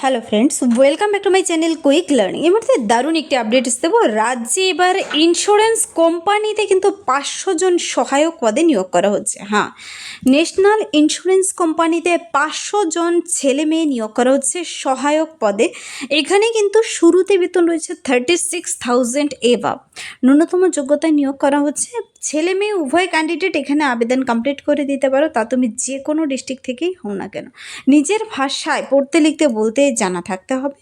Hello friends, welcome back to my channel quick learning. এর মধ্যে দারুণ একটি আপডেট দেবো। রাজ্যে এবার ইন্স্যুরেন্স কোম্পানিতে কিন্তু 500 জন সহায়ক পদে নিয়োগ করা হচ্ছে। হ্যাঁ, ন্যাশনাল ইন্স্যুরেন্স কোম্পানিতে 500 জন ছেলে মেয়ে নিয়োগ করা হচ্ছে সহায়ক পদে। এখানে কিন্তু শুরুতে বেতন রয়েছে 36,000 এভাব। ন্যূনতম যোগ্যতায় নিয়োগ করা হচ্ছে। ছেলে মেয়ে উভয় ক্যান্ডিডেট এখানে আবেদন কমপ্লিট করে দিতে পারো, তা তুমি যে কোনো ডিস্ট্রিক্ট থেকেই হও না কেন। নিজের ভাষায় পড়তে লিখতে বলতে জানা থাকতে হবে।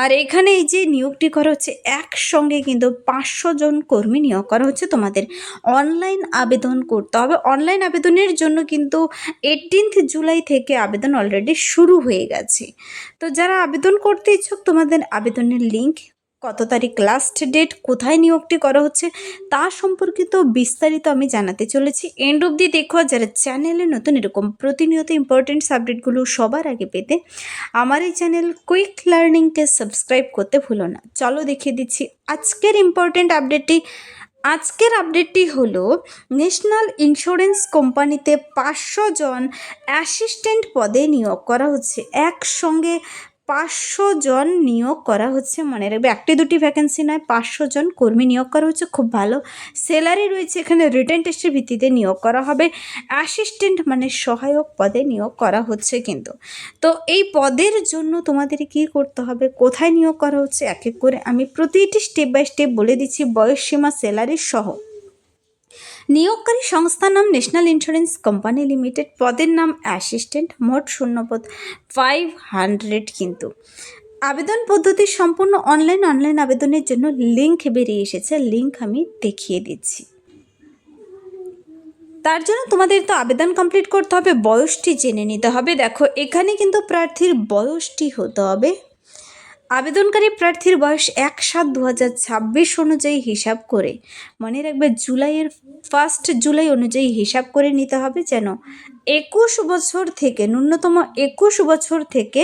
আর এখানে এই যে নিয়োগটি করা হচ্ছে, একসঙ্গে কিন্তু 500 জন কর্মী নিয়োগ করা হচ্ছে। তোমাদের অনলাইন আবেদন করতে হবে। অনলাইন আবেদনের জন্য কিন্তু 18 জুলাই থেকে আবেদন অলরেডি শুরু হয়ে গেছে। তো যারা আবেদন করতে ইচ্ছুক, তোমাদের আবেদনের লিঙ্ক, কত তারিখ লাস্ট ডেট, কোথায় নিয়োগটি করা হচ্ছে তা সম্পর্কিত বিস্তারিত আমি জানাতে চলেছি। এন্ড অবধি দেখো। যারা চ্যানেলে নতুন এরকম প্রতিনিয়ত ইম্পর্টেন্ট সাবজেক্টগুলো সবার আগে পেতে আমার এই চ্যানেল কুইক লার্নিংকে সাবস্ক্রাইব করতে ভুলো না। চলো দেখিয়ে দিচ্ছি আজকের ইম্পর্টেন্ট আপডেটটি। আজকের আপডেটটি হলো, ন্যাশনাল ইন্স্যুরেন্স কোম্পানিতে 500 জন অ্যাসিস্ট্যান্ট পদে নিয়োগ করা হচ্ছে। একসঙ্গে 500 জন নিয়োগ করা হচ্ছে। মনে রাখবে, একটি দুটি ভ্যাকেন্সি নয়, 500 জন কর্মী নিয়োগ করা হচ্ছে। খুব ভালো স্যালারি রয়েছে। এখানে রিটেন টেস্টের ভিত্তিতে নিয়োগ করা হবে। অ্যাসিস্ট্যান্ট মানে সহায়ক পদে নিয়োগ করা হচ্ছে কিন্তু। তো এই পদের জন্য তোমাদের কি করতে হবে, কোথায় নিয়োগ করা হচ্ছে, এক এক করে আমি প্রতিটি স্টেপ বাই স্টেপ বলে দিচ্ছি, বয়সসীমা, স্যালারি সহ। নিয়োগকারী সংস্থার নাম ন্যাশনাল ইন্স্যুরেন্স কোম্পানি লিমিটেড। পদের নাম অ্যাসিস্ট্যান্ট। মোট শূন্যপদ 500 কিন্তু। আবেদন পদ্ধতি সম্পূর্ণ অনলাইন আবেদনের জন্য লিঙ্ক বেরিয়ে এসেছে। লিঙ্ক আমি দেখিয়ে দিচ্ছি। তার জন্য তোমাদের তো আবেদন কমপ্লিট করতে হবে, বয়সটি জেনে নিতে হবে। দেখো, এখানে কিন্তু প্রার্থীর বয়সটি হতে হবে, আবেদনকারী প্রার্থীর বয়স 1/7/2026 অনুযায়ী হিসাব করে, মনে রাখবে জুলাইয়ের 1 জুলাই অনুযায়ী হিসাব করে নিতে হবে, যেন 21 বছর থেকে, ন্যূনতম 21 বছর থেকে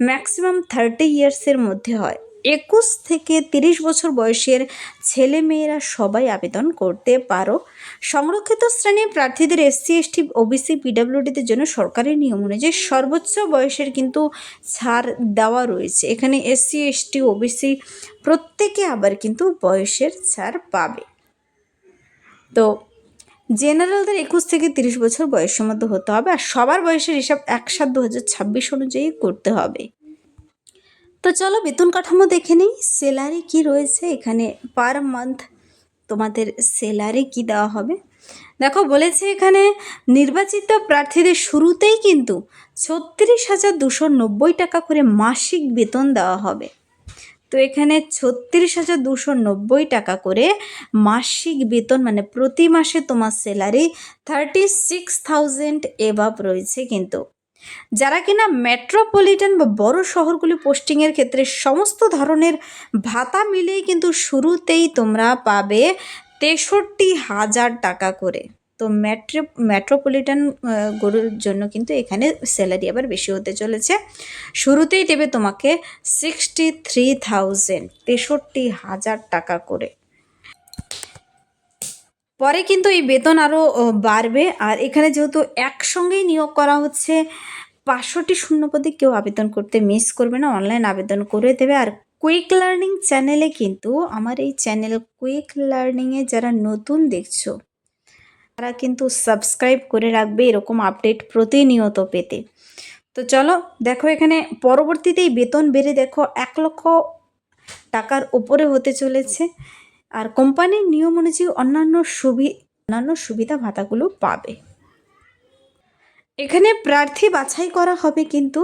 ম্যাক্সিমাম 30 ইয়ার্সের মধ্যে হয়। 21 থেকে 30 বছর বয়সের ছেলে মেয়েরা সবাই আবেদন করতে পারো। সংরক্ষিত শ্রেণীর প্রার্থীদের SC ST OBC PWDদের জন্য সরকারি নিয়ম অনুযায়ী সর্বোচ্চ বয়সের কিন্তু ছাড় দেওয়া রয়েছে। এখানে SC ST OBC প্রত্যেকে আবার কিন্তু বয়সের ছাড় পাবে। তো জেনারেলদের 21 থেকে 30 বছর বয়সের মধ্যে হতে হবে। আর সবার বয়সের হিসাব 1/7/2026 অনুযায়ী করতে হবে। তো চলো বেতন কাঠামো দেখে নিই। স্যালারি কি রয়েছে এখানে, পার মান্থ তোমাদের স্যালারি কি দেওয়া হবে। দেখো, বলেছে এখানে নির্বাচিত প্রার্থীদের শুরুতেই কিন্তু 36,290 টাকা করে মাসিক বেতন দেওয়া হবে। তো এখানে 36,290 টাকা করে মাসিক বেতন, মানে প্রতি মাসে তোমার স্যালারি 36,000 এভাব রয়েছে কিন্তু। যারা কিনা মেট্রোপলিটন বা বড় শহরগুলি পোস্টিংয়ের ক্ষেত্রে সমস্ত ধরনের ভাতা মিলিয়ে কিন্তু শুরুতেই তোমরা পাবে 63,000 টাকা করে। তো মেট্রোপলিটন গরুর জন্য কিন্তু এখানে স্যালারি আবার বেশি হতে চলেছে। শুরুতেই দেবে তোমাকে 63,000, 63,000 টাকা করে। পরে কিন্তু এই বেতন আরও বাড়বে। আর এখানে যেহেতু একসঙ্গেই নিয়োগ করা হচ্ছে, 500টি শূন্যপদে কেউ আবেদন করতে মিস করবে না, অনলাইন আবেদন করে দেবে। আর কুইক লার্নিং চ্যানেলে কিন্তু, আমার এই চ্যানেল কুইক লার্নিংয়ে যারা নতুন দেখছো তারা কিন্তু সাবস্ক্রাইব করে রাখবে এরকম আপডেট প্রতিনিয়ত পেতে। তো চলো দেখো, এখানে পরবর্তীতেই বেতন বেড়ে দেখো 1 লক্ষ টাকার উপরে হতে চলেছে। আর কোম্পানির নিয়ম অনুযায়ী অন্যান্য সুবিধা ভাতাগুলো পাবে। এখানে প্রার্থী বাছাই করা হবে কিন্তু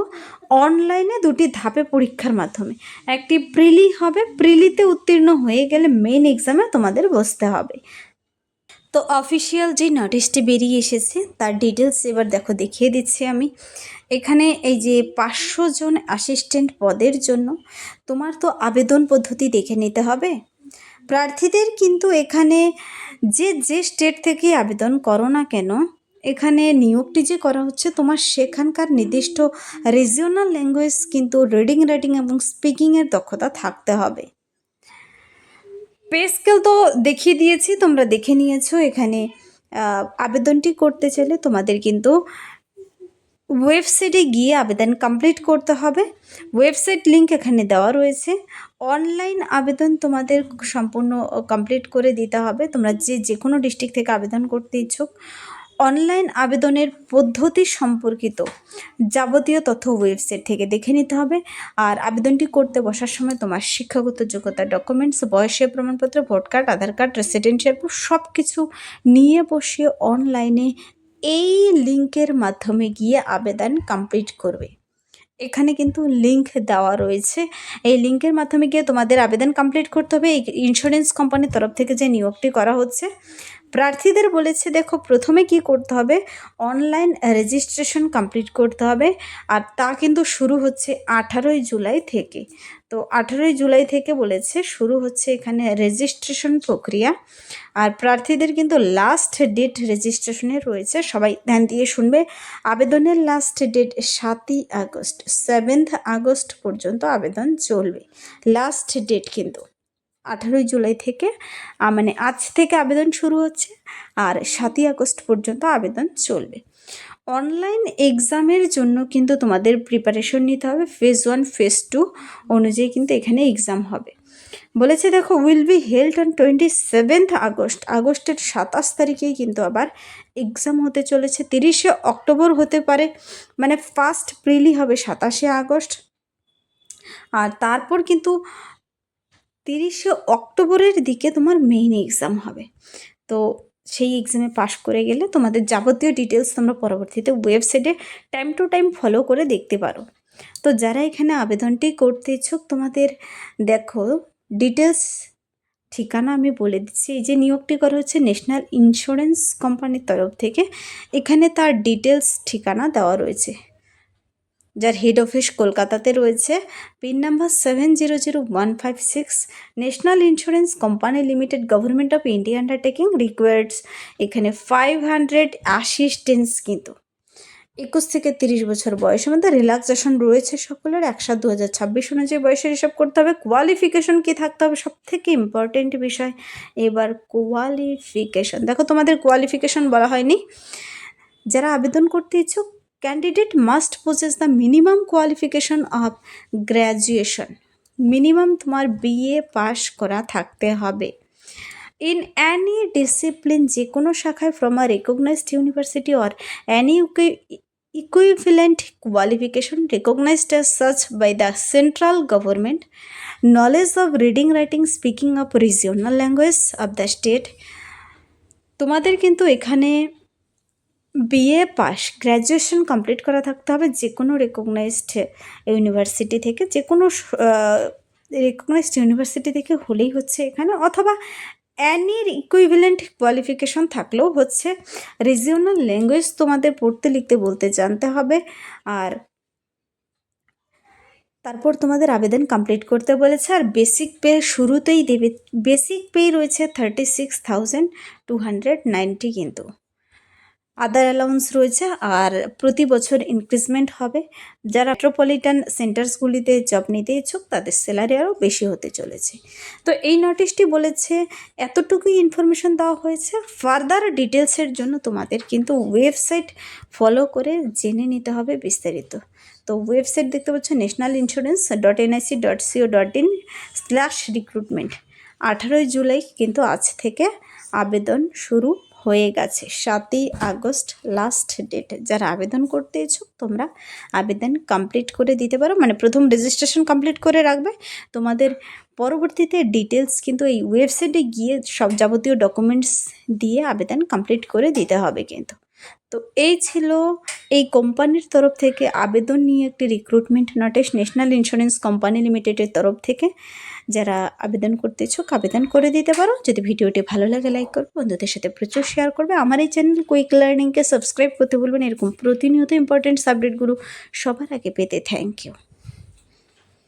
অনলাইনে 2টি ধাপে পরীক্ষার মাধ্যমে। একটি প্রিলি হবে, প্রিলিতে উত্তীর্ণ হয়ে গেলে মেইন এক্সামে তোমাদের বসতে হবে। তো অফিসিয়াল যে নোটিশটি বেরিয়ে এসেছে তার ডিটেলস এবার দেখো দেখিয়ে দিচ্ছি আমি। এখানে এই যে 500 জন অ্যাসিস্ট্যান্ট পদের জন্য তোমার তো আবেদন পদ্ধতি দেখে নিতে হবে। প্রার্থীদের কিন্তু এখানে যে স্টেট থেকে আবেদন করো না কেন, এখানে নিয়োগটি যে করা হচ্ছে তোমার সেখানকার নির্দিষ্ট রিজিওনাল ল্যাঙ্গুয়েজ কিন্তু রিডিং রাইটিং এবং স্পিকিংয়ের দক্ষতা থাকতে হবে। পে স্কেল তো দেখিয়ে দিয়েছি, তোমরা দেখে নিয়েছো। এখানে আবেদনটি করতে চাইলে তোমাদের কিন্তু ওয়েবসাইটে গিয়ে আবেদন কমপ্লিট করতে হবে। ওয়েবসাইট লিঙ্ক এখানে দেওয়া রয়েছে। অনলাইন আবেদন তোমাদের সম্পূর্ণ কমপ্লিট করে দিতে হবে। তোমরা যে কোনো ডিস্ট্রিক্ট থেকে আবেদন করতে ইচ্ছুক, অনলাইন আবেদনের পদ্ধতি সম্পর্কিত যাবতীয় তথ্য ওয়েবসাইট থেকে দেখে নিতে হবে। আর আবেদনটি করতে বসার সময় তোমার শিক্ষাগত যোগ্যতা, ডকুমেন্টস, বয়সের প্রমাণপত্র, ভোট কার্ড, আধার কার্ড, রেসিডেন্সিয়াল প্রুফ সব কিছু নিয়ে বসে অনলাইনে এই লিঙ্কের মাধ্যমে গিয়ে আবেদন কমপ্লিট করবে। এখানে কিন্তু লিঙ্ক দেওয়া রয়েছে। এই লিঙ্কের মাধ্যমে গিয়ে তোমাদের আবেদন কমপ্লিট করতে হবে। এই ইন্স্যুরেন্স কোম্পানির তরফ থেকে যে নিয়োগটি করা হচ্ছে, প্রার্থীদের বলেছে দেখো প্রথমে কি করতে হবে, অনলাইন রেজিস্ট্রেশন কমপ্লিট করতে হবে। আর তা কিন্তু শুরু হচ্ছে 18ই জুলাই থেকে। তো 18ই জুলাই থেকে বলেছে শুরু হচ্ছে এখানে রেজিস্ট্রেশন প্রক্রিয়া। আর প্রার্থীদের কিন্তু লাস্ট ডেট রেজিস্ট্রেশনের রয়েছে, সবাই ধ্যান দিয়ে শুনবে। আবেদনের লাস্ট ডেট 7ই আগস্ট, 7th আগস্ট পর্যন্ত আবেদন চলবে। লাস্ট ডেট কিন্তু 18ই জুলাই থেকে, মানে আজ থেকে আবেদন শুরু হচ্ছে আর 7ই আগস্ট পর্যন্ত আবেদন চলবে। অনলাইন এক্সামের জন্য কিন্তু তোমাদের প্রিপারেশন নিতে হবে। ফেজ 1 ফেজ 2 অনুযায়ী কিন্তু এখানে এক্সাম হবে। বলেছে দেখো will be held on 27th August, আগস্টের 27 তারিখেই কিন্তু আবার এক্সাম হতে চলেছে। 30শে অক্টোবর হতে পারে, মানে ফার্স্ট প্রিলি হবে 27শে আগস্ট। আর তারপর কিন্তু 30শে অক্টোবরের দিকে তোমার মেইন এক্সাম হবে। তো সেই এক্সামে পাশ করে গেলে তোমাদের যাবতীয় ডিটেলস তোমরা পরবর্তীতে ওয়েবসাইটে টাইম টু টাইম ফলো করে দেখতে পারো। তো যারা এখানে আবেদনটি করতে ইচ্ছুক, তোমাদের দেখো ডিটেলস ঠিকানা আমি বলে দিচ্ছি। এই যে নিয়োগটি করা হচ্ছে ন্যাশনাল ইন্স্যুরেন্স কোম্পানির তরফ থেকে, এখানে তার ডিটেলস ঠিকানা দেওয়া রয়েছে, যার হেড অফিস কলকাতাতে রয়েছে। Pin number 700156। National insurance company limited, government of India undertaking, requires এখানে 500 অ্যাসিস্ট্যান্স। কিন্তু 21 থেকে 30 বছর বয়সের মধ্যে রিল্যাক্সেশন রয়েছে সকলের। 1/7/2026 অনুযায়ী বয়সের হিসাব করতে হবে। কোয়ালিফিকেশন কী থাকতে হবে, সব থেকে ইম্পর্টেন্ট বিষয় এবার কোয়ালিফিকেশন। দেখো তোমাদের কোয়ালিফিকেশন বলা হয়নি। যারা আবেদন করতে ইচ্ছুক, candidate must pauses the minimum qualification of graduation. Minimum তোমার বিএ পাস করা থাকতে হবে। ইন অ্যানি ডিসিপ্লিন, যে কোনো শাখায়, from a recognized university or any equivalent qualification recognized as such by the central government, knowledge of reading, writing, speaking of regional language of the state। তোমাদের কিন্তু এখানে BA pass, graduation complete করা থাকতে হবে যে কোনো রেকগনাইজড ইউনিভার্সিটি থেকে, যে কোনো রেকগনাইজড ইউনিভার্সিটি থেকে হলেই হচ্ছে এখানে, অথবা অ্যানির ইকুইভ্যালেন্ট কোয়ালিফিকেশন থাকলেও হচ্ছে। রিজিওনাল ল্যাঙ্গুয়েজ তোমাদের পড়তে লিখতে বলতে জানতে হবে। আর তারপর তোমাদের আবেদন কমপ্লিট করতে বলেছে। আর বেসিক পে শুরুতেই দেবে, বেসিক পে রয়েছে 36,290 কিন্তু। আদার অ্যালাউন্স রয়েছে আর প্রতি বছর ইনক্রিজমেন্ট হবে। যারা মেট্রোপলিটন সেন্টার্সগুলিতে জব নিতে ইচ্ছুক তাদের স্যালারি আরও বেশি হতে চলেছে। তো এই নোটিশটি বলেছে, এতটুকুই ইনফরমেশন দেওয়া হয়েছে। ফার্দার ডিটেলসের জন্য তোমাদের কিন্তু ওয়েবসাইট ফলো করে জেনে নিতে হবে বিস্তারিত। তো ওয়েবসাইট দেখতে পাচ্ছ nationalinsurance.nic.co.in/recruitment। 18ই জুলাই কিন্তু আজ থেকে আবেদন শুরু হয়ে গেছে। 7ই আগস্ট লাস্ট ডেট। যারা আবেদন করতে ইচ্ছুক তোমরা আবেদন কমপ্লিট করে দিতে পারো, মানে প্রথম রেজিস্ট্রেশন কমপ্লিট করে রাখবে। তোমাদের পরবর্তীতে ডিটেলস কিন্তু এই ওয়েবসাইটে গিয়ে সব যাবতীয় ডকুমেন্টস দিয়ে আবেদন কমপ্লিট করে দিতে হবে কিন্তু। তো এই ছিল এই কোম্পানির তরফ থেকে আবেদন নিয়ে একটি recruitment notice national insurance company লিমিটেডের তরফ থেকে। যারা আবেদন করতে ইচ্ছুক আবেদন করে দিতে পারো। যদি ভিডিওটি ভালো লাগে লাইক করবে, বন্ধুদের সাথে প্রচুর শেয়ার করবে। আমার এই চ্যানেল কুইক লার্নিংকে সাবস্ক্রাইব করতে ভুলবেন, এরকম প্রতিনিয়ত ইম্পর্টেন্ট সাবজেক্টগুলো সবার আগে পেতে। Thank you.